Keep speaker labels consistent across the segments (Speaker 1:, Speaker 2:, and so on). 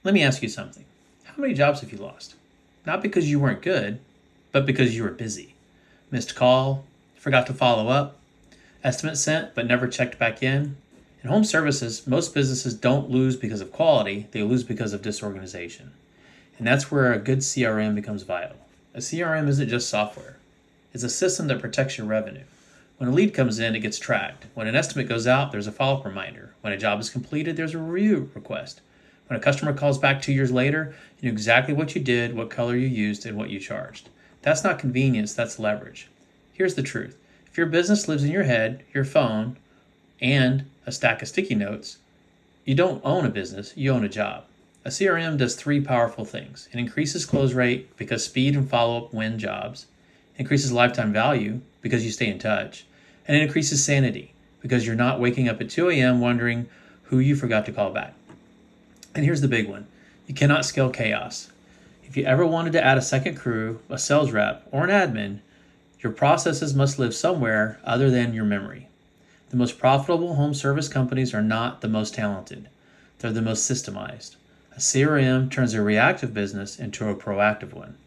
Speaker 1: Let me ask you something. How many jobs have you lost? Not because you weren't good, but because you were busy. Missed call, forgot to follow up, estimate sent but never checked back in. In home services, most businesses don't lose because of quality, they lose because of disorganization. And that's where a good CRM becomes vital. A CRM isn't just software. It's a system that protects your revenue. When a lead comes in, it gets tracked. When an estimate goes out, there's a follow-up reminder. When a job is completed, there's a review request. When a customer calls back 2 years later, you know exactly what you did, what color you used, and what you charged. That's not convenience, that's leverage. Here's the truth. If your business lives in your head, your phone, and a stack of sticky notes, you don't own a business, you own a job. A CRM does 3 powerful things. It increases close rate because speed and follow-up win jobs, increases lifetime value because you stay in touch, and it increases sanity because you're not waking up at 2 a.m. wondering who you forgot to call back. And here's the big one. You cannot scale chaos. If you ever wanted to add a second crew, a sales rep, or an admin, your processes must live somewhere other than your memory. The most profitable home service companies are not the most talented. They're the most systemized. A CRM turns a reactive business into a proactive one.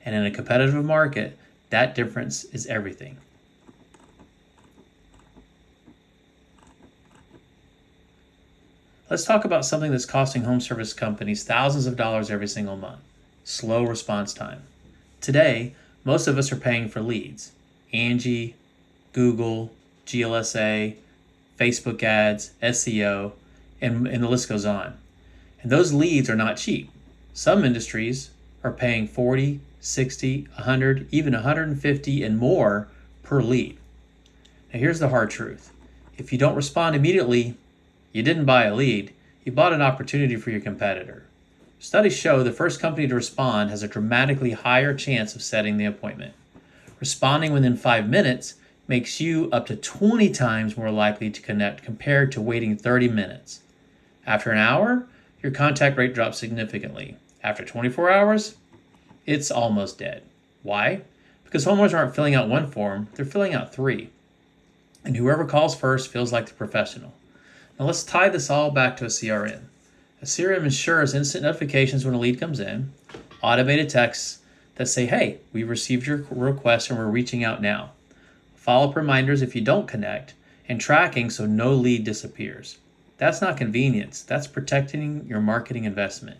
Speaker 1: And in a competitive market, that difference is everything. Let's talk about something that's costing home service companies thousands of dollars every single month. Slow response time. Today, most of us are paying for leads. Angie, Google, GLSA, Facebook ads, SEO, and the list goes on. And those leads are not cheap. Some industries are paying $40, $60, $100, even $150 and more per lead. Now here's the hard truth. If you don't respond immediately, you didn't buy a lead, you bought an opportunity for your competitor. Studies show the first company to respond has a dramatically higher chance of setting the appointment. Responding within 5 minutes makes you up to 20 times more likely to connect compared to waiting 30 minutes. After an hour, your contact rate drops significantly. After 24 hours, it's almost dead. Why? Because homeowners aren't filling out one form, they're filling out 3. And whoever calls first feels like the professional. Now let's tie this all back to a CRM. A CRM ensures instant notifications when a lead comes in, automated texts that say, hey, we received your request and we're reaching out now. Follow-up reminders if you don't connect, and tracking so no lead disappears. That's not convenience, that's protecting your marketing investment.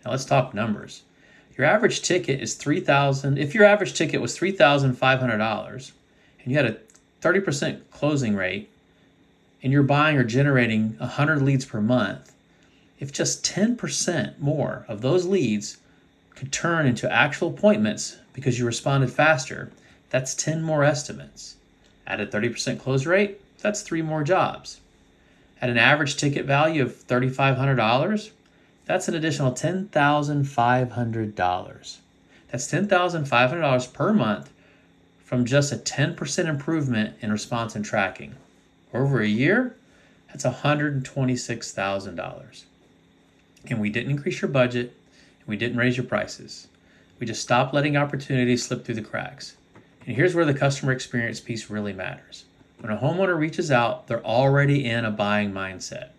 Speaker 1: Now let's talk numbers. Your average ticket is if your average ticket was $3,500 and you had a 30% closing rate and you're buying or generating 100 leads per month, if just 10% more of those leads could turn into actual appointments because you responded faster, that's 10 more estimates. At a 30% close rate, that's 3 more jobs. At an average ticket value of $3,500, that's an additional $10,500. That's $10,500 per month from just a 10% improvement in response and tracking. Over a year, that's $126,000. And we didn't increase your budget, and we didn't raise your prices. We just stopped letting opportunities slip through the cracks. And here's where the customer experience piece really matters. When a homeowner reaches out, they're already in a buying mindset.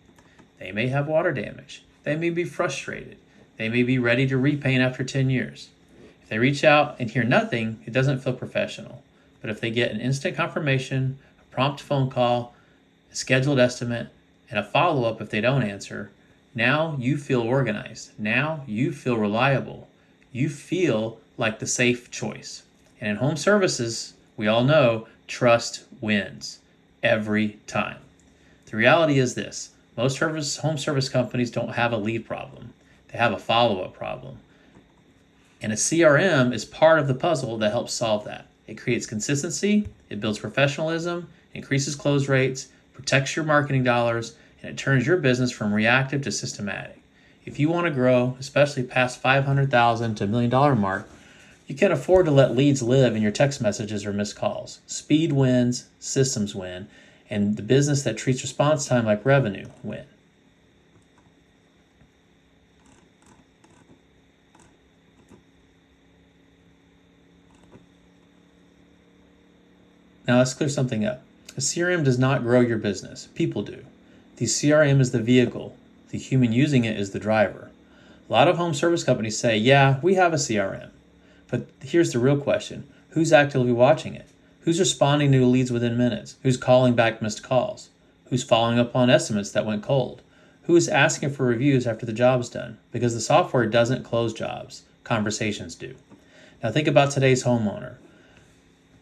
Speaker 1: They may have water damage. They may be frustrated. They may be ready to repaint after 10 years. If they reach out and hear nothing, it doesn't feel professional. But if they get an instant confirmation, a prompt phone call, a scheduled estimate, and a follow-up if they don't answer, now you feel organized. Now you feel reliable. You feel like the safe choice. And in home services, we all know trust wins every time. The reality is this. Most home service companies don't have a lead problem. They have a follow-up problem. And a CRM is part of the puzzle that helps solve that. It creates consistency, it builds professionalism, increases close rates, protects your marketing dollars, and it turns your business from reactive to systematic. If you want to grow, especially past $500,000 to $1 million mark, you can't afford to let leads live in your text messages or missed calls. Speed wins, systems win, and the business that treats response time like revenue win. Now let's clear something up. A CRM does not grow your business. People do. The CRM is the vehicle. The human using it is the driver. A lot of home service companies say, yeah, we have a CRM. But here's the real question. Who's actively watching it? Who's responding to leads within minutes? Who's calling back missed calls? Who's following up on estimates that went cold? Who is asking for reviews after the job's done? Because the software doesn't close jobs. Conversations do. Now think about today's homeowner.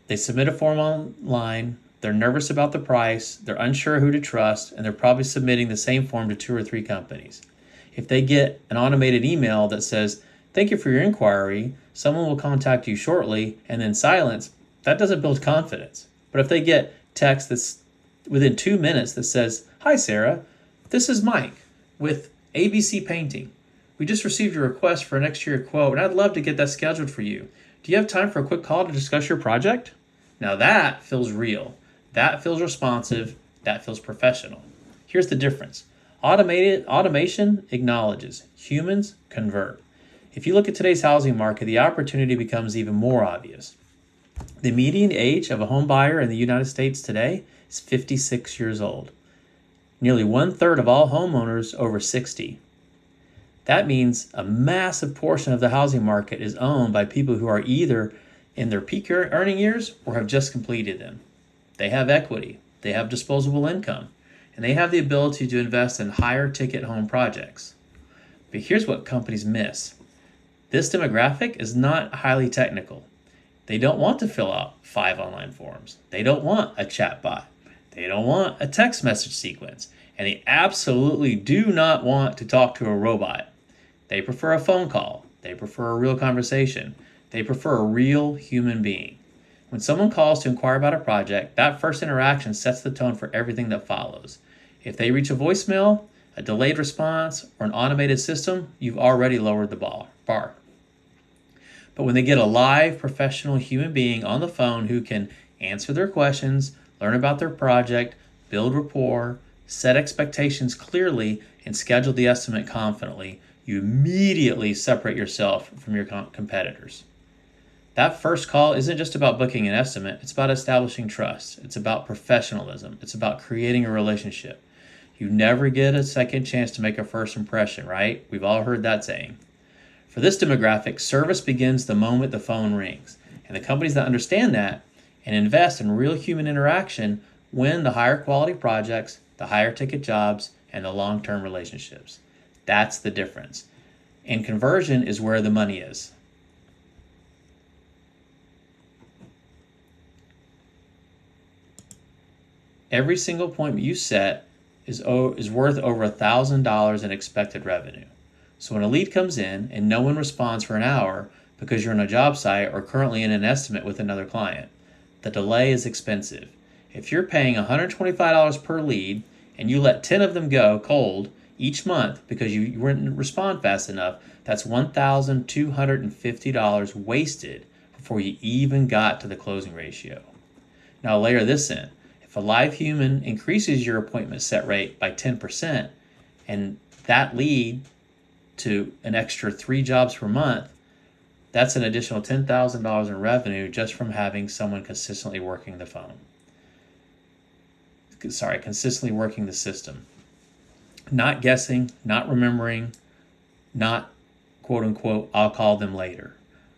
Speaker 1: They submit a form online, they're nervous about the price, they're unsure who to trust, and they're probably submitting the same form to 2 or 3 companies. If they get an automated email that says, "Thank you for your inquiry, someone will contact you shortly," and then silence, that doesn't build confidence. But if they get text that's within 2 minutes that says, "Hi Sarah, this is Mike with ABC Painting. We just received your request for an exterior quote, and I'd love to get that scheduled for you. Do you have time for a quick call to discuss your project?" Now that feels real. That feels responsive. That feels professional. Here's the difference. Automation acknowledges. Humans convert. If you look at today's housing market, the opportunity becomes even more obvious. The median age of a home buyer in the United States today is 56 years old. Nearly 1/3 of all homeowners over 60. That means a massive portion of the housing market is owned by people who are either in their peak earning years or have just completed them. They have equity, they have disposable income, and they have the ability to invest in higher ticket home projects. But here's what companies miss. This demographic is not highly technical. They don't want to fill out 5 online forms. They don't want a chat bot. They don't want a text message sequence. And they absolutely do not want to talk to a robot. They prefer a phone call. They prefer a real conversation. They prefer a real human being. When someone calls to inquire about a project, that first interaction sets the tone for everything that follows. If they reach a voicemail, a delayed response, or an automated system, you've already lowered the bar. But when they get a live, professional human being on the phone who can answer their questions, learn about their project, build rapport, set expectations clearly, and schedule the estimate confidently, you immediately separate yourself from your competitors. That first call isn't just about booking an estimate, it's about establishing trust. It's about professionalism. It's about creating a relationship. You never get a second chance to make a first impression, right? We've all heard that saying. For this demographic, service begins the moment the phone rings. And the companies that understand that and invest in real human interaction win the higher quality projects, the higher ticket jobs, and the long-term relationships. That's the difference. And conversion is where the money is. Every single appointment you set is worth over $1,000 in expected revenue. So when a lead comes in and no one responds for an hour because you're on a job site or currently in an estimate with another client, the delay is expensive. If you're paying $125 per lead and you let 10 of them go cold each month because you didn't respond fast enough, that's $1,250 wasted before you even got to the closing ratio. Now layer this in. If a live human increases your appointment set rate by 10% and that lead to an extra 3 jobs per month, that's an additional $10,000 in revenue just from having someone consistently working the phone. Consistently working the system. Not guessing, not remembering, not quote unquote, I'll call them later,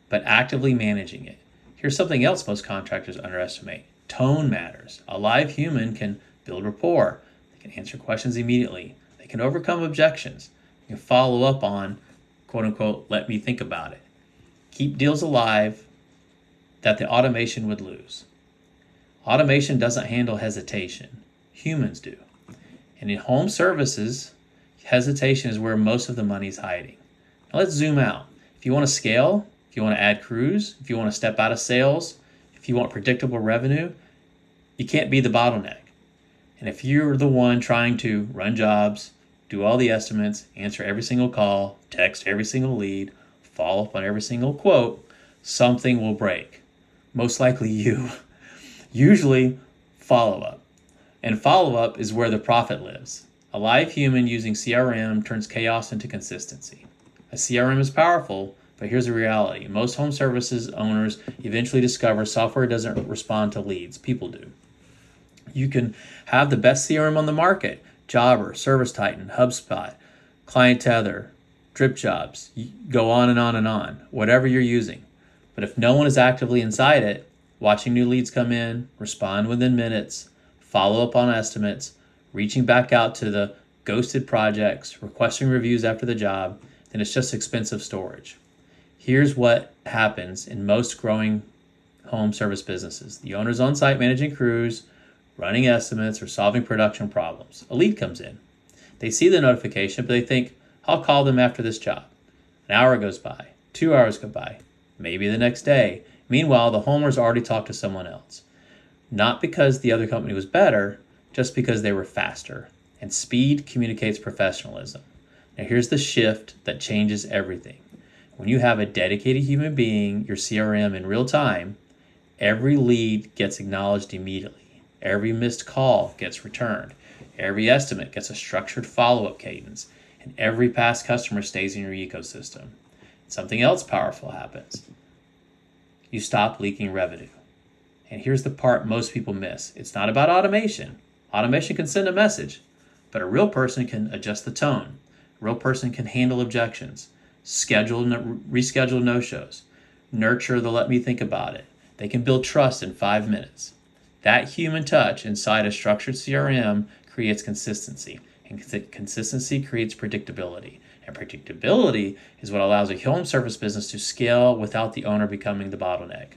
Speaker 1: but actively managing it. Here's something else most contractors underestimate. Tone matters. A live human can build rapport. They can answer questions immediately. They can overcome objections. They can follow up on, quote unquote, let me think about it. Keep deals alive that the automation would lose. Automation doesn't handle hesitation. Humans do. And in home services, hesitation is where most of the money is hiding. Now let's zoom out. If you want to scale, if you want to add crews, if you want to step out of sales, if you want predictable revenue, you can't be the bottleneck. And if you're the one trying to run jobs, do all the estimates, answer every single call, text every single lead, follow up on every single quote, something will break. Most likely you. Usually follow-up. And follow-up is where the profit lives. A live human using CRM turns chaos into consistency. A CRM is powerful, but here's the reality. Most home services owners eventually discover software doesn't respond to leads. People do. You can have the best CRM on the market, Jobber, ServiceTitan, HubSpot, Client Tether, drip jobs, go on and on and on, whatever you're using. But if no one is actively inside it, watching new leads come in, respond within minutes, follow up on estimates, reaching back out to the ghosted projects, requesting reviews after the job, then it's just expensive storage. Here's what happens in most growing home service businesses. The owner's on site managing crews, running estimates, or solving production problems. A lead comes in. They see the notification, but they think, I'll call them after this job. An hour goes by, 2 hours go by, maybe the next day. Meanwhile, the homeowner's already talked to someone else. Not because the other company was better, just because they were faster. And speed communicates professionalism. Now here's the shift that changes everything. When you have a dedicated human being, your CRM, in real time, every lead gets acknowledged immediately. Every missed call gets returned. Every estimate gets a structured follow-up cadence. And every past customer stays in your ecosystem. Something else powerful happens. You stop leaking revenue. And here's the part most people miss. It's not about automation. Automation can send a message, but a real person can adjust the tone. A real person can handle objections, reschedule no-shows, nurture the let me think about it. They can build trust in 5 minutes. That human touch inside a structured CRM creates consistency, and consistency creates predictability. And predictability is what allows a home service business to scale without the owner becoming the bottleneck.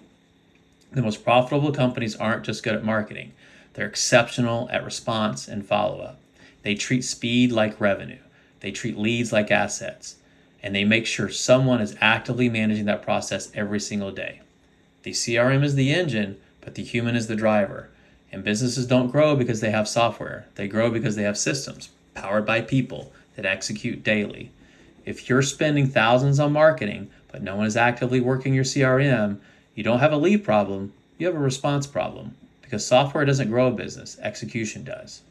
Speaker 1: The most profitable companies aren't just good at marketing. They're exceptional at response and follow-up. They treat speed like revenue. They treat leads like assets. And they make sure someone is actively managing that process every single day. The CRM is the engine, but the human is the driver. And businesses don't grow because they have software. They grow because they have systems powered by people that execute daily. If you're spending thousands on marketing, but no one is actively working your CRM, you don't have a lead problem, you have a response problem. Because software doesn't grow a business, execution does.